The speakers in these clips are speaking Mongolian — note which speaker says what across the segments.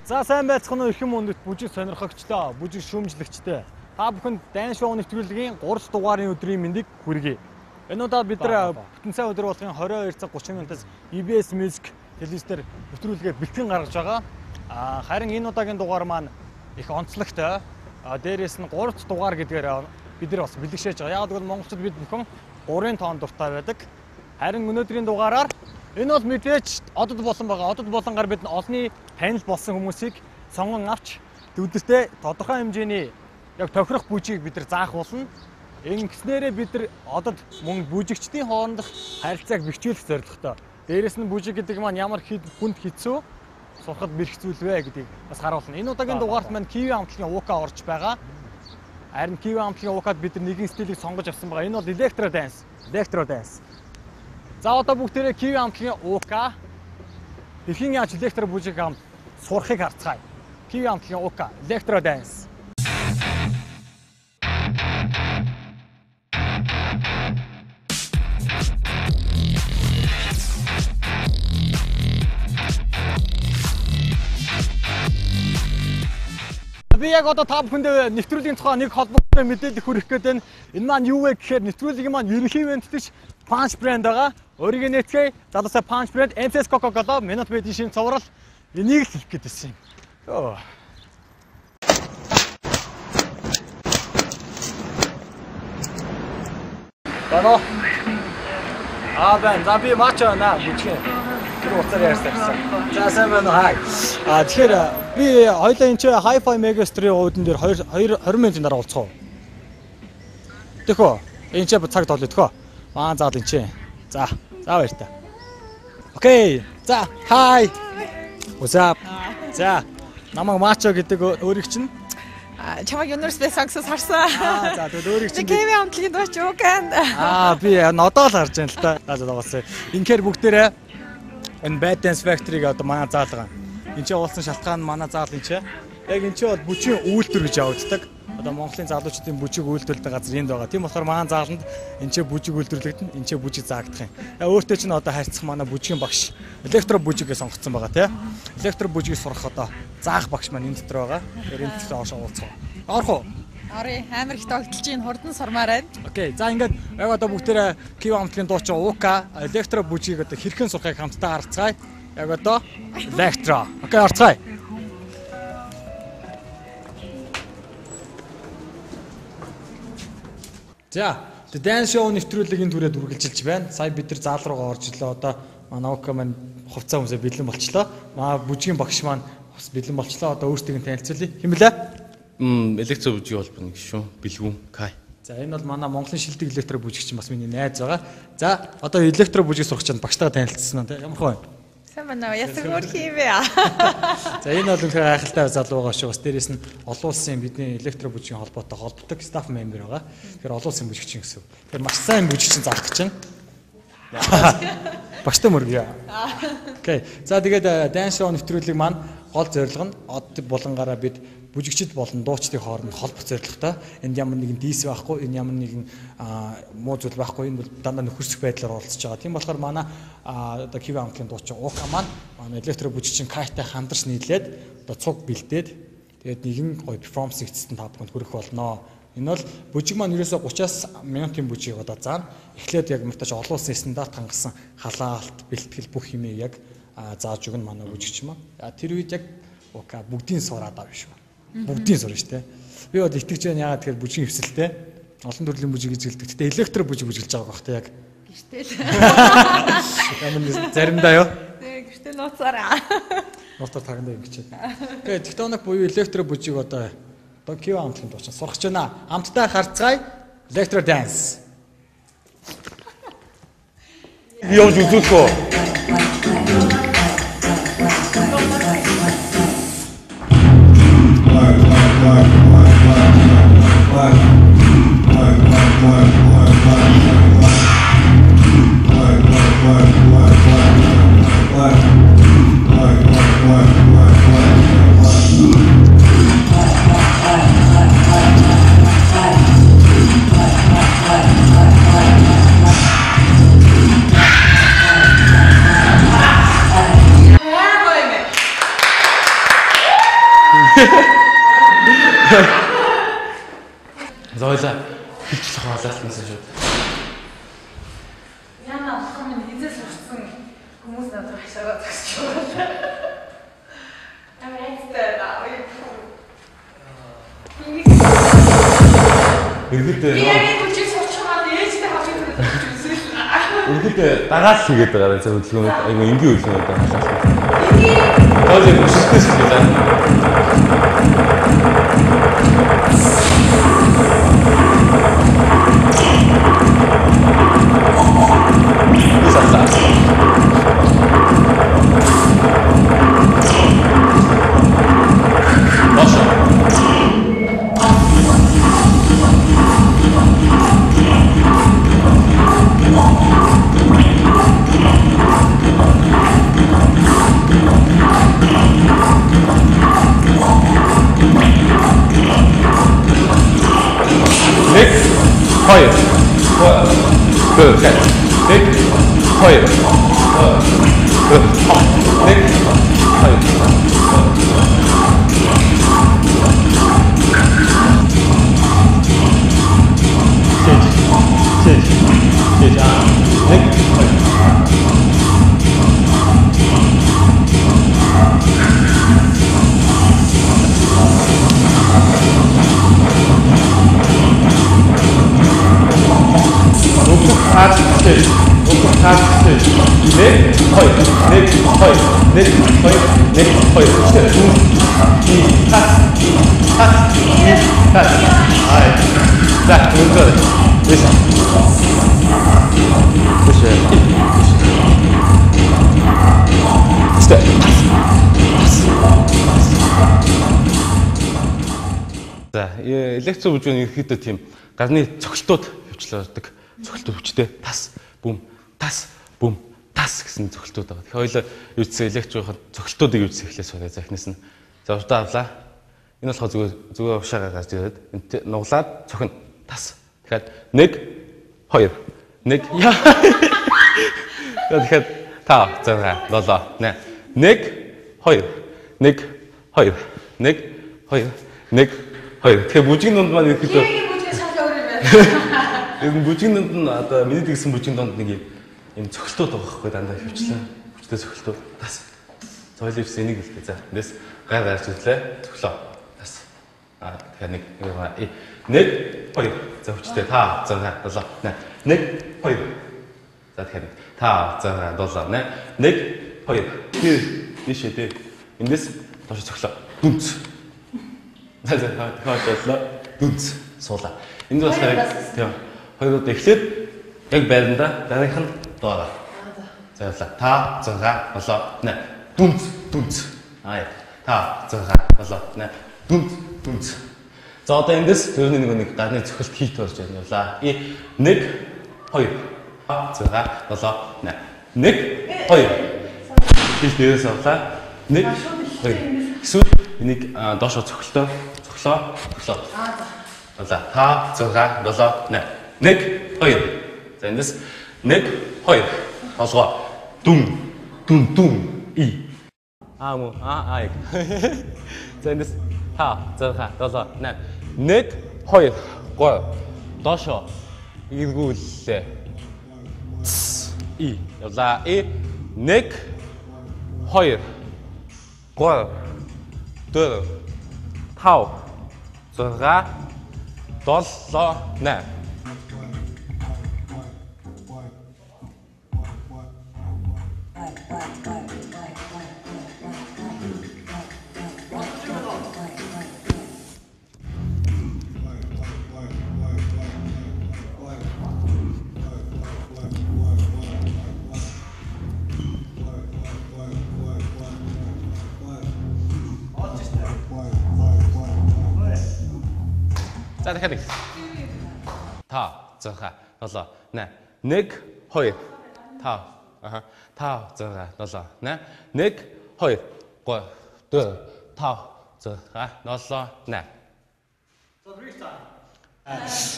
Speaker 1: За сайн байцгаана уу эрхэм өндөд бүжиг сонирхогчдоо, бүжиг шүүмжлэгчдээ. Та бүхэнд Дайн шоу нэвтрүүлгийн 3 дугаарын өдрийн мэндийг хүргэе. Энэ удаа бид нар бүтэн цай өдөр болгон 22 цаг 30 минутаас EBS Music телевизээр нэвтрүүлгээ бэлтгэн гаргаж байгаа. Харин энэ удаагийн дугаар маань их онцлогтой. Дээрээс нь 3 дугаар гэдгээр бид нар бас бэлэгшээж байгаа. Яг гэвэл монголчууд бид бүхэн 3 тоон дуртай байдаг. Харин өнөөдрийн дугаараар энэ бол мэдээж одод болон байгаа. Одод болонгаар бид олонний танил болсон хүмүүсийг сонгон авч өдөртөө тодорхой хэмжээний яг тохирох бүжийг бид нар заах болно. Ингэснээрээ бид нар одод мөн бүжигчдийн хоорондох харилцааг бэхжүүлэх зорилготой. Дээрээс нь бүжиг гэдэг маань ямар хүнд хэцүү сурахад бэрх зүйл вэ гэдгийг бас харуулна. Энэ удаагийн дугаарт маань Kiwi хамтлагийн УК орж байгаа. Харин Kiwi хамтлагийн УКад бид нар нэгэн стилийг сонгож авсан байгаа. Энэ бол Electro Dance. Electro Dance. За одоо бүгдээрээ Kiwi хамтлагийн УК хэрхэн яаж электро бүжиг хамт сурахыг харцгаая. Kiwi хамтлагийн УК Electro Dance. Би яг одоо та бүхэнд нэвтрүүлгийн тухай нэг холбоотой мэдээлэл хүргэх гээд байна. Энэ маань юу вэ гэхээр нэвтрүүлгийн маань ерөнхий ивент гэж Punch брэнд байгаа. Өөрийн нэтгээ залуусаа Punch брэнд, MCS Coca-Cola, Minute Maid шин цуврал энийг л хэлэх гээд байсан юм. Бано. Бэн за би матч байна бүжгээ. Тэр уцаар ярьсан. За сайн байна уу хай. Тэгэхээр би хоёлаа энэ чинь Hi-Fi Megastar-ийн уудан дээр 20 минутын дараа уулзах уу? Тэхөө энэ чинь цаг тоолё тэхөө. Заал энэ чинь. За баяртай. Окей. За hi. What's up? За намайг Мачо гэдэг өөрийг чинь
Speaker 2: чамайг Universe Songs-ос харсан.
Speaker 1: За тэгээд өөрийг чинь
Speaker 2: Kiwi хамтлагийн дууч УК-нд.
Speaker 1: Би нодоо л харж байна л та. За зоогоосоо. Инхээр бүгдээрээ энэ Bad Dance Factory-г одоо манай заалгаа. Энд чинь уулсан шалтгаан манай заал энэ чинь. Яг энэ чинь бол бүжгийн үйлдвэр гэж явагддаг. Одоо Монголын залуучдын бүжиг үйлдвэрлэдэг газар энд байгаа. Тийм болохоор манай зааланд энэ чинь бүжиг үйлдвэрлэгдэн, энэ чинь бүжиг заагдах юм. Өөртөө чинь одоо харьцах манай бүжгийн багш электро бүжигээ сонгоцсон байгаа тий. Электро бүжгийг сурах одоо заах багш маань энэ дотор байгаа. Тэгэхээр энэ дотор уулзах. Орох уу?
Speaker 2: Орой амар их тогтолж ийн хурдан сормаар байна.
Speaker 1: Окей. За ингээд яг одоо бүгдээрээ Kiwi хамтлагийн дуучин УК электро бүжгийг одоо хэрхэн сурахыг хамтдаа харцгаая. Яг одоо электро. Окей, орцгаая. За, Dance show нэвтрүүлгийн түрээд үргэлжилж байна. Сая бид нар заал руугаа орж илээ. Одоо манай УК маань хувцас хүмүүсээ бэлэн болчлоо. Бүжгийн багш маань бас бэлэн болчлоо. Одоо өөртөө танилцуулъя. Хэн блэ?
Speaker 3: Электро бүжгийн холбооны гишүүн Бэлгүн Кай.
Speaker 1: За энэ бол манай Монголын шилдэг электро бүжигч бас миний найз байгаа. За одоо электро бүжиг сурах чинь багштайгаа танилцсан нь ямар хөө?
Speaker 2: Сайн байна уу? Ясаг өөр хийвэ.
Speaker 1: За энэ бол үнэхээр гайхалтай залуу байгаа шүү. Бас дээрэс нь олон улсын бидний электро бүжгийн холбоотой холбогддог стаф мембер байгаа. Тэгэхээр олон улсын бүжигчин гэсэн. Тэгэхээр маш сайн бүжигчин заах гэж байна. Багштай мөргөө. Окей. За тэгээд Dance show нэвтрүүлэг маань гол зорилго нь од болонгаараа бид бүжигчд болон дуучдын хооронд холбох зорилготой. Энд ямар нэгэн дис байхгүй, энэ ямар нэгэн муу зүйл байхгүй. Энэ бол дандаа нөхөрсөх байдлаар оролцож байгаа. Тийм болохоор манай одоо Kiwi хамтлагийн дуучин УК маань манай электро бүжигчин Кайтай хамтарч нийлээд одоо цуг бэлдээд тэгээд нэгэн гоё перформанс хийцэн та бүхэнд хүргэх болно. Энэ бол бүжиг маань ерөөсөө 30-аас минутын бүжиг одоо заана. Эхлээд яг мөртөж олон улсын стандарт хангасан халаалт, бэлтгэл бүх юмээ яг зааж өгнө манай бүжигч маань. Тэр үед яг УК бүгдийн сураад авна шүү. Бүгдийн сурна шүү дээ. Би бол итгэж байна яагаад тэгэхээр бүжгийн хөвсөлтэй олон төрлийн бүжиг эзэлдэг. Гэтэ электро бүжиг бүжиглж байгаа байх та яг.
Speaker 2: Гэртэл.
Speaker 1: Ямар заримдаа юу?
Speaker 2: Гэртэл нууцаараа.
Speaker 1: Нууцаар тагнаа юм гэж байна. Тэгээ тектоник буюу электро бүжиг одоо Kiwi хамтлагийн дуучин сурах гэж байна. Хамтдаа харцгаая. Electro Dance.
Speaker 3: Явж үзүүлэх үү? Зойлаа хилчлэх хаалаалсан шүү.
Speaker 2: Яна комент хийжээс урьдсан хүмүүс надад хашаад тагсчихсан. Амрайстай наа.
Speaker 3: Иргэд
Speaker 2: яг үчиг сурчмаад ээжтэй хавчиж үзсэн.
Speaker 3: Иргэд дагаал хийгээд байгаа зөв хөдөлгөөнөд айгу энгийн хөдөлгөөнөд байгаа. Энгийн өсөлтөөс хэлээ. Хоёр. Deux, quatre. Нэг, хоёр. Нэг, хоёр. Нэг, хоёр. За, лекцийн бүжгийн ерөөхдөө тийм гарны цогцолтууд хөвчлөөдөг. Цогцолтууд хүчтэй тас, бүм, тас, бүм, тас гэсэн цогцолтууд байгаа. Тэгэхээр хоёулаа юуцсан лекцийн цогцолтуудыг юуцсан эхлээс байна. За эхнээс нь за уртаа авлаа. Энэ болохоор зүгээр ушаагаа гарч ирээд нуглаад цохино тас. Тэгэхээр 1 2 1 яа. Тэгэхээр 5 6 7 8 1 2 1 2 1 2 1 хоёр. Тэгэхээр бүжгийн дунд маань ерөөхдөө
Speaker 2: бүжгийн шал өөр юм байна.
Speaker 3: энэ бүжгийн дунд нь одоо миний тэгсэн бүжгийн дунд нэг юм цогцолтууд байгаа байхгүй дандаа хөвчлэн. Хүчтэй цогцолтууд. Тас. Цойлын ирсэн энийг хэлээ. За эндээс гай гарч ирлээ. Цогцлоо. Тас. Тэгэхээр 1 2 за хүчтэй 5 6 7 8 1 2 за тэгэхээр 5 6 7 8 1 2 тэр тийшээ тий. Эндээс доош цогцлоо. Дүнц. За хаачлаа дүнц суулаа. Энд болохоор тийм хоёроо эхлээд яг байранда дараагийнх нь доороо. За явлаа. 5 6 7 8 дүнц дүнц. Аа 5 6 7 8 дүнц дүнц. За одоо эндээс төрний нэг гарны цохилт хийт болж байна явлаа. 1 2 6 7 8 1 2 хил дээрээс авлаа. 1 2 эсвэл энийг доошоо цохилтоо цоглоо. За 5 6 7 8 1 2 за эндээс 1 2 олгоо дүн дүн дүн и муу яг за эндээс 5 6 7 8 1 2 3 доошоо эргүүлээ и явлаа 1 2 3 4 5 6 7 8 За дахиад 5 6 7 8 1 2 5 5 6 7 8 1 2 3 4 5 6 7 8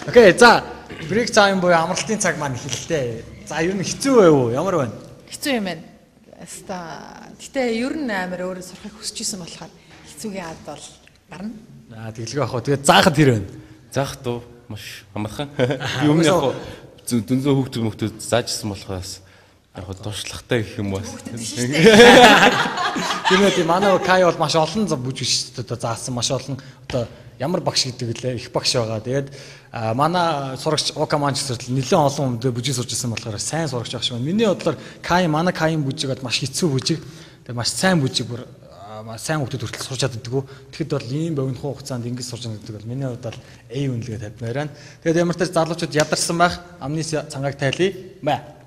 Speaker 1: Окей, за брейк тайм буюу амралтын цаг маань эхэллээ. За ер нь хэцүү байв уу? Ямар байна?
Speaker 2: Хэцүү юм байна. Гэтэ ер нь амар өөрөө сурахыг хүсэж исэн болохоор хэцүүгийн ад бол гарна.
Speaker 1: Тэглэг авах. Тэгээд заахад тэр байна.
Speaker 3: Заах дуу маш амархан. Би өмнө яг дүнзөө хүүхдүүд заажсан болохоос яг дуршлагтай гэх юм уу.
Speaker 1: Тэгээд манай Кай бол маш олон бүжигчдод заасан маш олон одоо ямар багш гэдэг лээ их багш байгаа. Тэгээд манай сурагч Окаманч зэрэг нэлээд олон хүнд бүжиг сурч ирсэн болохоор сайн сурагч байх шиг байна. Миний бодлоор манай Каин бүжиг бол маш хэцүү бүжиг. Тэгээд маш сайн бүжиг бүр сайн хүмүүст хүртэл сурч чаддаггүй. Тэгэхэд бол ийм богино хугацаанд ингэж сурч байгаа гэдэг бол миний хувьд бол A үнэлгээ тавьмаар байна. Тэгээд ямар ч тач залуучууд ядарсан байх. Амны цангааг тайлъя. Ма.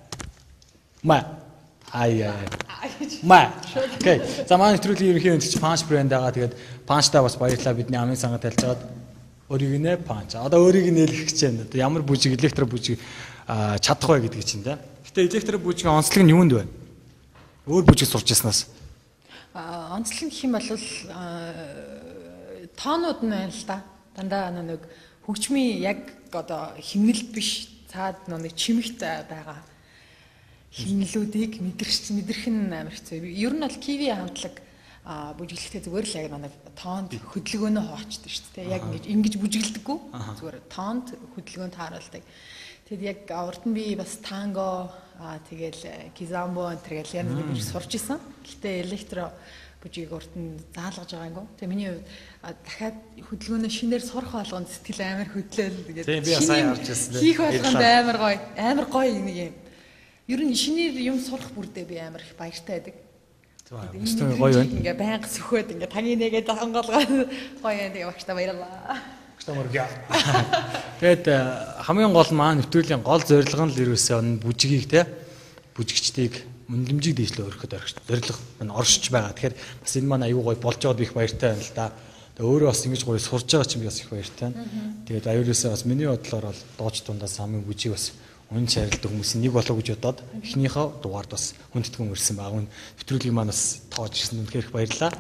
Speaker 1: Окей. За манай нэвтрүүлгийн ерөнхий өндөч Punch брэнд байгаа. Тэгээд Punch-та бас баярлалаа бидний амын цангаа тайлж байгаад өөрийг нэ Punch. Одоо өөрийг нээлгэх гэж байна. Одоо ямар бүжиг электро бүжиг чадах вэ гэдэг чинь да. Гэтэ электро бүжигийн онцлог нь юунд байна? Өөр бүжиг сурч яснаас.
Speaker 2: Онцлог гэх юм бол тоонууд нь байна л да. Дандаа нэг хөгжмийн яг одоо химнэлт биш цаад нэг чимэгт байгаа химнэлүүдийг мэдрэх нь амар хэцүү. Ер нь бол Kiwi хамтлаг бүжиглэхдээ зүгээр л яг нэг тоонд хөдөлгөөнөө хоочдөг шүү дээ. Яг ингэж бүжиглдэггүй. Зүгээр тоонд хөдөлгөөн тааруулдаг. Тэгэд яг урд нь би бас танго тэгэл кизамбо энтергээл яг нэг бүжиг сурч исэн. Гэтэ электро бүжиг урд нь заалгаж байгаагүй. Тэгээ миний хувьд дахиад хөдөлгөөнөө шинээр сурах болгонд сэтгэл амар хөдлөөл. Тэгээд
Speaker 1: би сайн харж байсан.
Speaker 2: Хийх болгонд амар гоё нэг юм. Ер нь шинээр юм сурах бүрдээ би амар их баяртай байдаг.
Speaker 1: Өстөө гоё байна.
Speaker 2: Ингээ байнга сөхөөд ингээ таны нэгээ хангалгаа гоё юм тэгээ багштай баярлалаа.
Speaker 1: Тэгээд хамгийн гол маань нэвтрүүлгийн гол зорилго нь л ерөөсөө бүжигийг те бүжигчдийг мөнгөлмжийг дээшлээ өргөхөд зорилго маань оршиж байгаа. Тэгэхээр бас энэ маань аюу гоё болж байгаад би их баяртай байна л да. Тэгээд өөрөө бас ингэж гоё сурж байгаа чинь би бас их баяртай байна. Тэгээд аюулаасаа бас миний бодлоор бол дооч дундаас хамгийн бүжиг бас үнэн шаарилдаг хүмүүсийн нэг болоо гэж бодоод эхнийхээ дугаард бас хүндэтгэн өрсөн байгаа. Нэвтрүүлгийг маань бас тоож ирсэн үнэхээр их баярлалаа.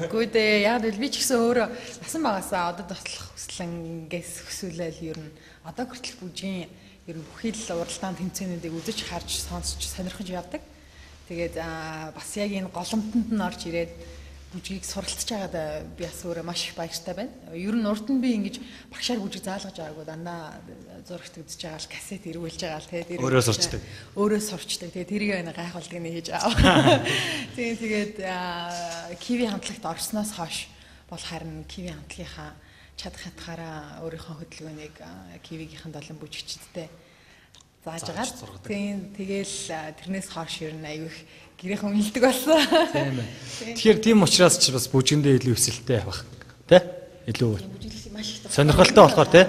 Speaker 2: Үгүй дээ. Яг л би ч гэсэн өөрөө насан багасаа одоо тослох хүслэнгээс хүсүүлэл ер нь одоо хүртэл бүжгийн ер нь бүхий л уралдаан тэмцээнүүдийг үзэж харж сонсч сонирхож явдаг. Тэгээд бас яг энэ голомтонд нь орж ирээд бүжгийг суралцж байгаад би бас өөрөө маш их баяртай байна. Ер нь урд нь би ингэж багшаар бүжиг заалгаж байгаагүй дандаа зурагт үзэж байгаа л кассет эргүүлж байгаа л тэгээ
Speaker 1: өөрөө сурчдаг.
Speaker 2: Өөрөө сурчдаг. Тэгээ тэрийг байна гайхуулдаг нэг хийж аваа. Тэгээд Kiwi хамтлагт орсноос хойш бол харин Kiwi хамтлагийнхаа чадах хятгаараа өөрийнхөө хөдөлгөөнийг Kiwi-гийнхэн 7 бүжигчдтэй зааж агаад тэгээл тэрнээс хойш ер нь аюу их гэрийнхэн үнэлдэг болсон.
Speaker 1: Тийм байна. Тэгэхээр тийм учраас ч бас бүжигэндээ илүү өсөлттэй явах тий? Илүү сонирхолтой болохоор тий?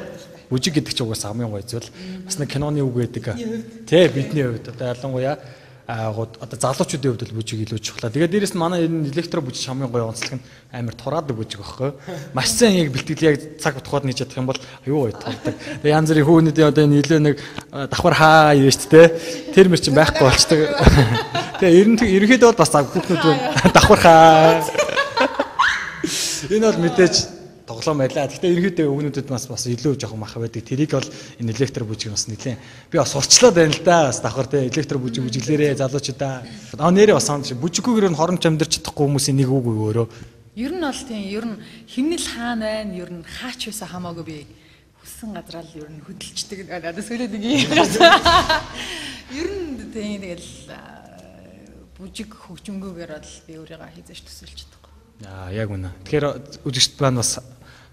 Speaker 1: Бүжиг гэдэг чинь угаасаа хамгийн гоё зүйл. Бас нэг киноны үг гэдэг. Тий бидний хувьд одоо ялангуяа одоо залуучуудын хувьд бол бүжиг илүү чухал. Тэгээд дээрэс нь манай энэ электро бүжиг хамгийн гоё онцлог нь амар тураадаг бүжиг байхгүй. Маш сайн яг бэлтгэл яг цаг тухайд хийж чадах юм бол аюу гоё турдаг. Тэгээд янз бүрийн хүүхнүүдийн одоо энэ илүү нэг давхар хаа юу шүү дээ. Тэр мөр чинь байхгүй болчдөг. Тэгээд ерөнхийдөө бол бас хүүхнүүд давхар хаа. Энэ бол мэдээж тоглоом байлаа. Гэхдээ ерөнхийдөө өвгнүүдэд бас илүү жоохон мах байдаг. Тэрийг бол энэ электро бүжиг бас нэлээд би бас сурчлаад байна л да. Бас давхар те электро бүжиг бүжиглээрээ залуучуудаа. Нэрээ бас санд бүжиггүйгээр нь хоромч амьдарч чадахгүй хүмүүсийн нэг үг өөрөө.
Speaker 2: Ер нь бол тийм ер нь химнэл хаана байна? Ер нь хаач байсан хамаагүй би хүссэн газраа л ер нь хөдөлчдөг. Надад сүүлээд нэг юм. Ер нь тийм тэгэл бүжиг хөгжмгүйгээр бол би өөрийгөө хийзэж төсөлж чадахгүй.
Speaker 1: Яг үнэ. Тэгэхээр үзэгчд маань бас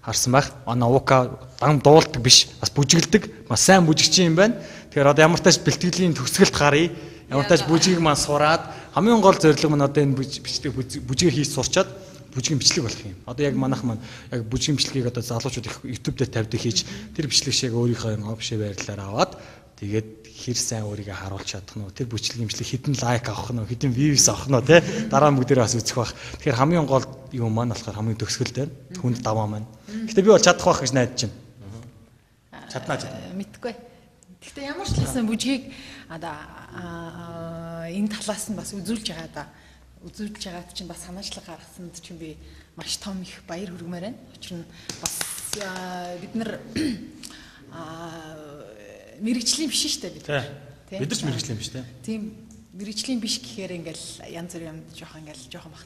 Speaker 1: харсан байх. Ука дан дуулдаг биш. Бас бүжиглдэг. Маш сайн бүжигч юм байна. Тэгэхээр одоо ямар тач бэлтгэлийн төгсгөлд гарыг ямар тач бүжгийг маань сураад хамгийн гол зорилго маань одоо энэ бүжигээ хийж сурчаад бүжгийн бичлэг болох юм. Одоо яг манайх маань яг бүжгийн бичлэгийг одоо залуучууд их YouTube дээр тавьдаг хийж тэр бичлэг шиг өөрийнхөө опшээ байрлалаар аваад тэгээд хэр сайн өөрийгөө харуулж чадах нь тэр бүчлэгийн бичлэг хэдэн лайк авах нь хэдэн views авах нь те дараа нь бүгдээрээ бас үзэх бах. Тэгэхээр хамгийн гол юм маань болохоор хамгийн төгсгөл дээр хүнд даваа маань. Гэтэ би бол чадах байх гэж найдаж байна. Чаднаа ч
Speaker 2: мэдгүй. Гэхдээ ямар ч хэлсэн бүжгийг одоо энэ талаас нь бас үзүүлж байгаа да. Үзүүлж байгаад чинь бас санаачлаг гаргасанд чинь би маш том их баяр хүргэмээр байна. Учир нь бас бид нар мэрэгжлийн биш шүү дээ бид.
Speaker 1: Бид нар ч мэрэгжлийн биш те.
Speaker 2: Тийм мэрэгжлийн биш гэхээр ингээл янз бүрийн юм жоохон ингээл жоохон бах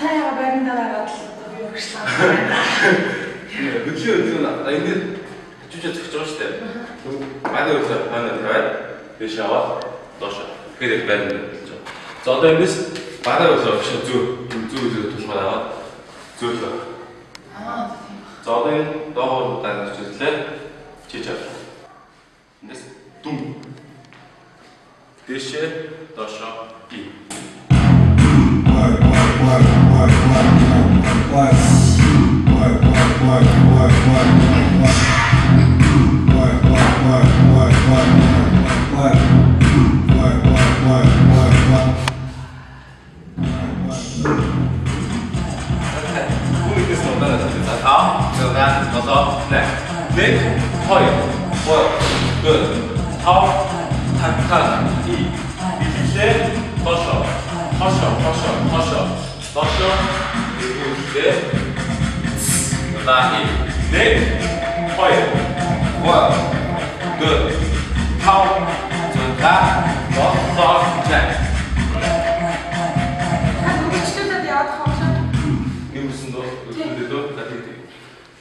Speaker 2: Таяга байрандаа байгаа л би өгчлээ.
Speaker 3: Хөдлөө энэ чүчээ зогсож байгаа шүү дээ. Манай өсөө ханаа тавиад дэш аваад доош. Тэгэхээр байна гэж байна. За одоо эндээс манай өсөө өгш зүү тулхаар аваад зөөлөө. За одоо энэ доогоор дагаж үзлээ. Чиж авах. Эндээс дүм. Дэшээ доошоо ги.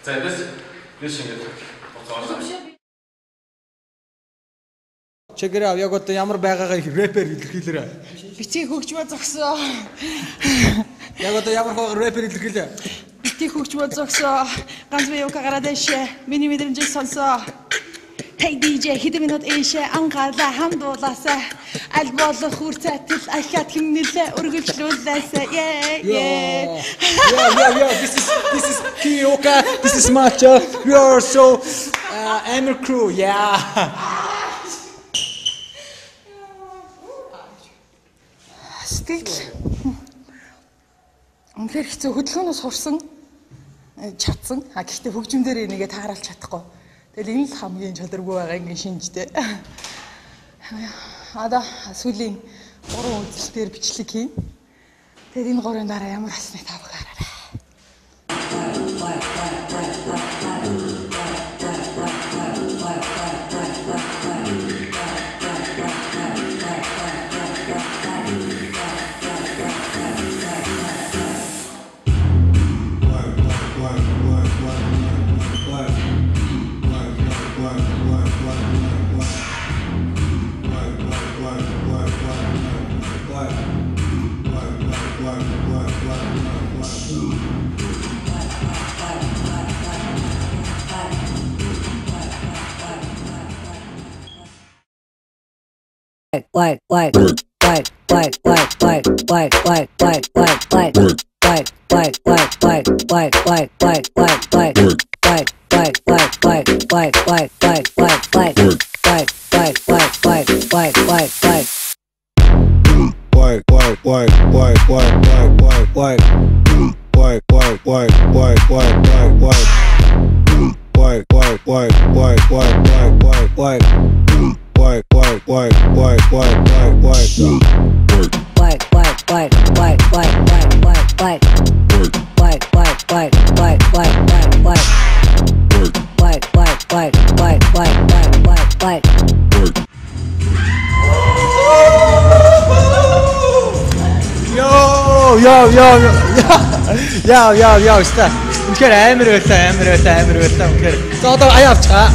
Speaker 3: За эндээс биш ингэж боцоолоо.
Speaker 1: Чекера яг одоо ямар байгаагаа рэпер илэрхийлэрэ.
Speaker 2: Битгий хөгжмөө зогсоо.
Speaker 1: Яг одоо ямар хоо рэпер илэрхийлээ.
Speaker 2: Битгий хөгжмөө зогсоо. Ганц би юу гараад дэшээ. Миний мэдрэмжийг сонсоо. Hey DJ хэдэн минут ийшээ анхаарлаа хамдуулаасаа аль болох хүрцэтэл ахиад химнэлээ өргөжлүүлээсээ yeah
Speaker 1: this is Kyoka, this is Macho, we are so Amir crew, yeah.
Speaker 2: Сэтгэл үнэхээр хэцүү хөдөлгөөнөөс хурсан чадсан. Гэхдээ хөгжмөөр нэгээ тааруулж чадахгүй. Тэгэл энэ л хамгийн чөлөөгүй байгаа ингэ шинжтэй. Одоо сүүлийн 3 үзэлтээр бичлэг хийн. Тэгээд энэ 3-ын дараа ямар хасныг та бүхэн хараарай. Яа ста. Үнэхээр амар байлаа. Үнэхээр. За одоо аяа авчихаа.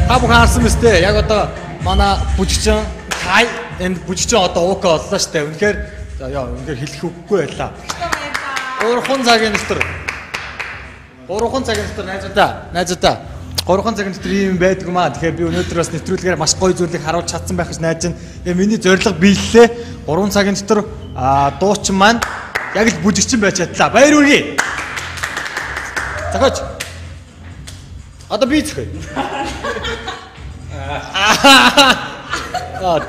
Speaker 2: Та бүхэн харсан мэт те. Яг одоо манай бүжигчин Кай энд бүжигчин одоо уука боллоо штэ. Үнэхээр үнэхээр хэлэх үггүй байлаа. 3 цагийн дотор найзуудаа 3 цагийн дотор ийм байдаг маа. Тэгэхээр би өнөөдөр бас нэвтрүүлгээр маш гоё зүйлийг харуулж чадсан байх гэж найдаж байна. Тэгээ миний зорилго биеллээ. 3 цагийн дотор дуучин маань яг л бүжигчин байж чадлаа. Баяр хүргэе. Захаач. Одоо би зөвхөн.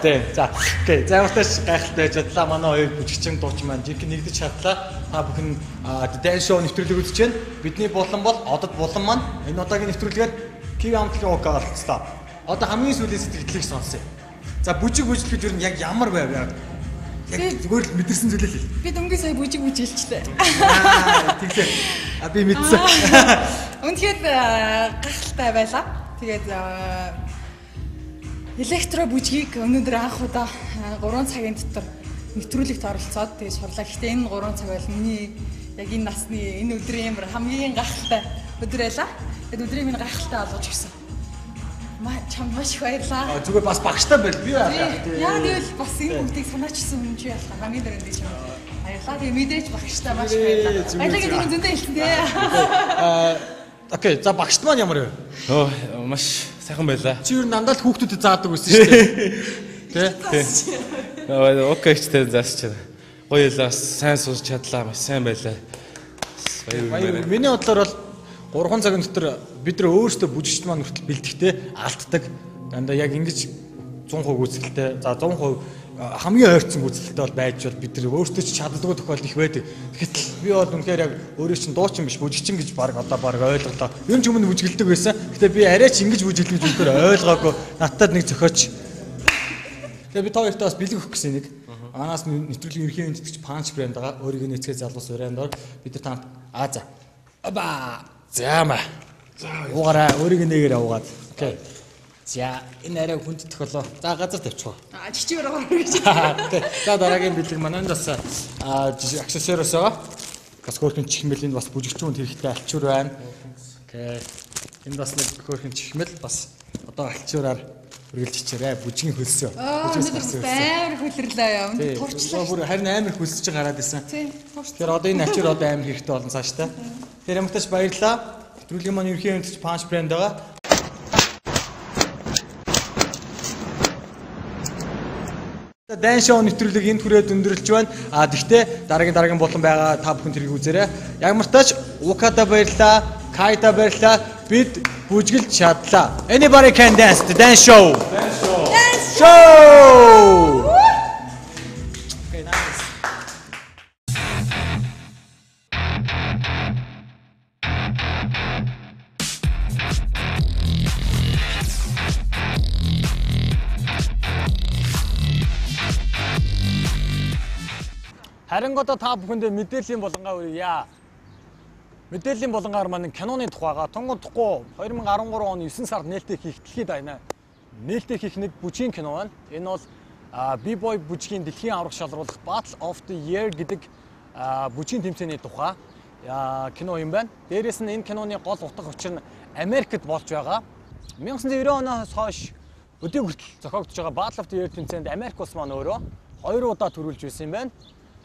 Speaker 2: Тэ. За. Окей. Зааварташ гайхалтай байж чадлаа. Манай хоёр бүжигчин дуучин маань жинхэнэ нэгдэж чадлаа. Та бүхэн дайн шоу нэвтрүүлэг үзэж байна. Бидний булан бол одод булан маань энэ удаагийн нэвтрүүлгээр Киви амтлагийн уука болцлоо. Одоо хамгийн сүүлийн сэтгэлдлийг сонсъё. За бүжиглэхэд юу нь яг ямар байв яа? Яг зүгээр л мэдэрсэн зүйлээ л. Би дөнгөж сая бүжиглэлчтэй.
Speaker 1: Тэгсэн. Би мэдсэн.
Speaker 2: Үнэхээр гайхалтай байлаа. Тэгээд электро бүжгийг өнөөдөр анх удаа 3 цагийн дотор нэвтрүүлэгт оролцоод тэгээд сурлаа. Гэхдээ энэ 3 цаг бол миний яг энэ насны энэ өдрийн хамгийн гайхалтай өдөр байлаа. Тэгээд өдрийг минь гайхалтай болгож өгсөн. Чамд маш их баярлалаа.
Speaker 1: Зүгээр бас багштай байл би яа.
Speaker 2: Яа гэвэл бас энэ бүгдийг санаачсан юм чи ялах хамгийн дөрөнд гэж юм. Баярлалаа. Тэгээ мэдээж багштай маш баярлалаа. Баялагаа тийм зөндөө хэлсэн дээ.
Speaker 1: Окей, за багшд маань ямар вэ?
Speaker 3: Маш сайхан байлаа.
Speaker 1: Чи юу дандаа л хүүхдүүдэд заадаг байсан шүү дээ. Тэ?
Speaker 3: Окей ч тэ заасч байна. Гоё ялаа, сайн сууж чадлаа, маш сайн байлаа.
Speaker 1: Баяр. Миний бодлоор бол 3 цагийн дотор бид нар өөрсдөө бүжигчд маань хүртэл бэлтгэхдээ алддаг. Дандаа яг ингэж 100% гүйцэтгэлтэй. За 100% хамгийн ойрцсон гүйцэтгэлтэй бол байж бол бид нар өөрсдөө ч чаддаггүй тохиолдол их байдаг. Тэгэхдээ би бол үнэхээр яг өөрөө чинь дуучин биш бүжигчин гэж баг ойлголоо. Ер нь ч өмнө бүжиглдэг байсан. Гэтэ би арай ч ингэж бүжиглэж үнэхээр ойлгоогүй. Надад нэг зохиоч. Тэгээ би та хоёртаа бас бэлэг өгөх гэсэн нэг. Анаас нэвтрүүлгийн ерхий мэдтгэж панч брэнд байгаа. Өөрийгөө нээцгээ залуус өрөөндөө бид нар таамт за. Заама. За уугараа өөрийг нэгээр уугаад. Окей. За энэ арай хүнддэх болоо. За газар тавьчихоо.
Speaker 2: Жичгээр байгаа гэж.
Speaker 1: Окей. За дараагийн бэлэг маань бас аксессуароос байгаа. Бас хөөрхөн чихмэлийн бас бүжигчүүнд хэрэгтэй алчуур байна. Окей. Энэ бас нэг хөөрхөн чихмэл бас одоо алчуураар үргэлж чичээрээ бүжгийн хөлсөө.
Speaker 2: Бүжгээс гарсан. Амар хөлрлөө яа. Турчлаа.
Speaker 1: Бүр харин амар хөлсөж гараад исэн. Тэгэхээр одоо энэ алчуур одоо амар хэрэгтэй болно цаашдаа. Тэр ямагтаж баярлалаа. Нэвтрүүлгийн маань ерхий мэдтгэж панч брэнд байгаа. Дайн шоу нэвтрүүлэг энд хүрээд өндөрлж байна. Тэгвэл дараагийн болон байгаа та бүхэн тэрийг үзээрэй. Ягмартаач Укада баярлалаа, Кайда баярлалаа. Бид бүжгэлж чадлаа. Anybody can dance the dance show. Dance show. Okay, nice. Харин одоо та бүхэндээ мэдээллийн болонгаа үрье. Мэдээллийн болонгаар маань киноны тухайга тунгадахгүй 2013 оны 9 сард нээлттэй хийх дэлхийд байна. Нээлттэй хийх нэг бүжгийн кино байна. Энэ бол B-boy бүжгийн дэлхийн аврах шалруулах Battle of the Year гэдэг бүжгийн тэмцээний тухай кино юм байна. Дээрээс нь энэ киноны гол утга учир нь Америкт болж байгаа. 1990 оноос хойш өдөө хүртэл зохиогдож байгаа Battle of the Year тэмцээнд Америк улс маань өөрөө 2 удаа төрүүлж байсан юм байна.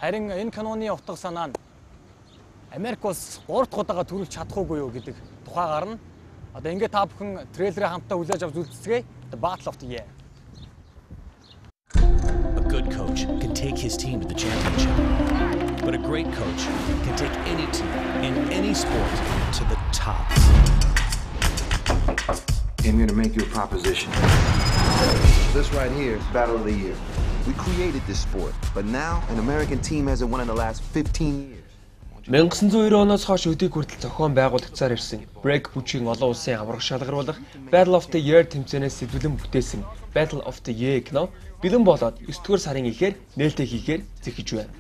Speaker 1: Харин энэ киноны утга санаа нь Америк улс 3 дахь удаага төрүүлж чадахгүй юу гэдэг тухай гарна. Одоо ингээд та бүхэн трейлерээ хамтдаа хүлээж авч үзцгээе. The Battle of the Year.
Speaker 4: A good coach can take his team to the championship. But a great coach can take any team in any sport to the top.
Speaker 5: I'm here to make you a proposition. This right here is Battle of the Year. We created this sport, but now an American team hasn't won in the last 15 years.
Speaker 6: 1990 оноос хойш өдийг хүртэл зохион байгуулагцаар ирсэн Break бүжгийн олон улсын аврах шалгаруулах Battle of the Year тэмцээнээс сэдвэлэн бүтээсэн Battle of the Year кино бэлэн болоод 9-р сарын ихээр нээлттэй хийхээр зэхэж байна.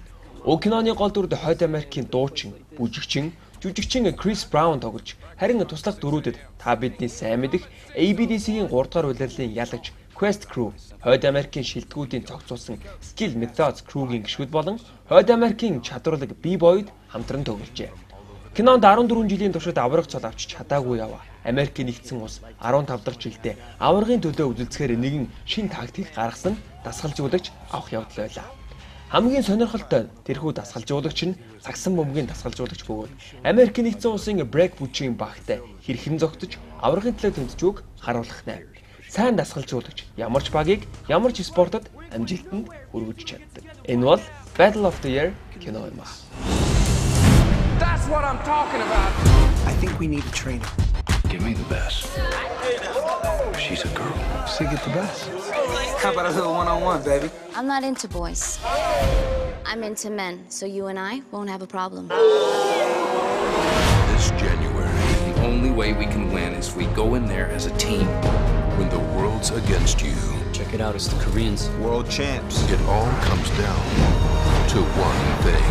Speaker 6: Уг киноны гол дүрд Хойд Америкийн дуучин, бүжигчин, жүжигчин Крис Браун тоглож, харин туслах дүрүүдэд та бидний сайн мэдих ABDC-ийн 3 дугаар улирлын ялагч Quest Crew, Хойд Америкийн шилдэгүүдийн цогцолсон Skill Methods Crew-гийн гишүүд болон Хойд Америкийн чадварлаг B-boyд хамтран тогложээ. Кинонд 14 жилийн туршид аврах цол авч чадаагүй яваа. Америкийн нэгдсэн улс 15 дахь жилдээ аврагын төлөө үзэлцэхээр нэгэн шин тактик гаргасан дасгалжуулагч авах явдал байлаа. Хамгийн сонирхолтой нь тэрхүү дасгалжуулагч нь цагсан бөмбөгийн дасгалжуулагч бөгөөд Америкийн нэгдсэн улсын Break бүжгийн багтай хэрхэн зогтож аврагын төлөө тэмцэж харуулах нэ. Сайн дасгалжуулагч ямар ч багийг ямар ч спортод амжилтанд хүргэж чаддаг. Энэ бол Battle of the Year кино юм аа.
Speaker 7: That's what I'm talking about.
Speaker 5: I think we need a trainer. Give me the best. She's a girl. So get the best. How about a little one-on-one, baby?
Speaker 8: I'm not into boys. I'm into men, so you and I won't have a problem.
Speaker 9: This January, the only way we can win is if we go in there as a team. When the world's against you.
Speaker 4: Check it out, it's the Koreans.
Speaker 5: World champs.
Speaker 9: It all comes down to one thing.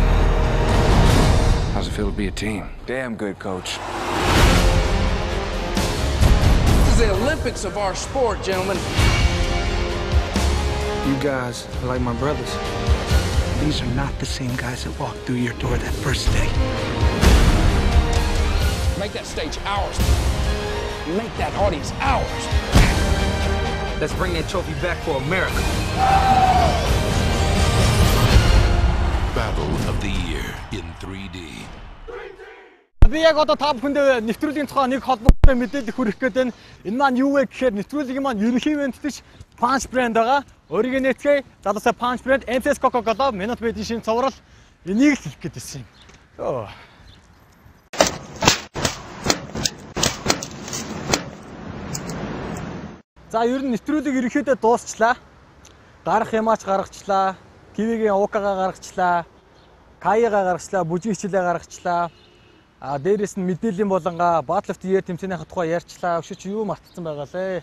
Speaker 7: How's it feel to be a team? Damn good, coach. This is the Olympics of our sport, gentlemen.
Speaker 10: You guys are like my brothers. These are not the same guys that walked through your door that first day.
Speaker 7: Make that stage ours. Make that audience ours.
Speaker 10: Let's bring that trophy back for America.
Speaker 9: Battle of the Year in 3D.
Speaker 1: Би яг одоо та бүхэндээ нэвтрүүлгийн тухай нэг холбоотой мэдээлэл хүргэх гээд байна. Энэ маань юу вэ гэхээр нэвтрүүлгийн маань ерөнхий ивэнтдэж Punch брэнд байгаа. Өөрийгөө нээцгээе. Залуусаа Punch брэнд, MCS Coca-Cola, Minute Maid шин цуврал энийг л хэлэх гээд байсан юм. За ер нь нэвтрүүлэг ерөнхийдөө дуусчлаа. Гарах ямаач гаргачлаа. Кивигийн УК-га гаргачлаа. Каяга гаргачлаа, бүжгийн хичээлээ гаргачлаа. Дээрээс нь мэдээллийн болонгаа Battle of the Year тэмцээнийхээ тухай ярьчлаа. Өшөөч юу мартсан байгаа лээ.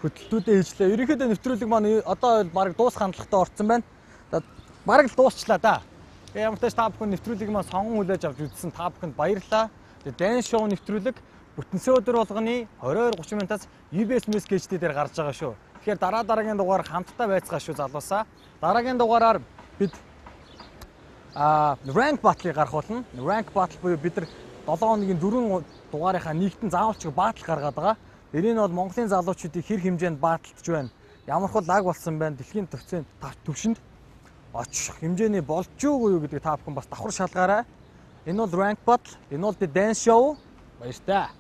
Speaker 1: Хөтөлтүүдээ хийжлээ. Ерөнхийдөө нэвтрүүлэг маань одоо баг дуус хандлагатай орсон байна. Бараг л дуусчлаа да. Ямар ч тааш та бүхэн нэвтрүүлэг маань сонгон хүлээж авч үзсэн та бүхэнд баярлалаа. Тэгээ Dance Show нэвтрүүлэг бүтэнсээ өдөр болгоны 22:30 минутаас UBS Music HD дээр гарч байгаа шүү. Тэгэхээр дараагийн дугаар хамтдаа байцгаа шүү залуусаа. Дараагийн дугаараар бид rank battle-ыг гарах болно. Rank battle буюу бид нар 7 хоногийн 4 дугаарынхаа нэгтэн заавалчгүй battle гаргаад байгаа. Тэрийг нь бол Монголын залуучуудыг хэр хэмжээнд баталдж байна. Ямар хол лаг болсон байна. Дэлхийн төвшөнд очих хэмжээний болж юу гэдэг та бүхэн бас давхар шалгаарай. Энэ бол rank battle, энэ бол the dance show. Баярлалаа.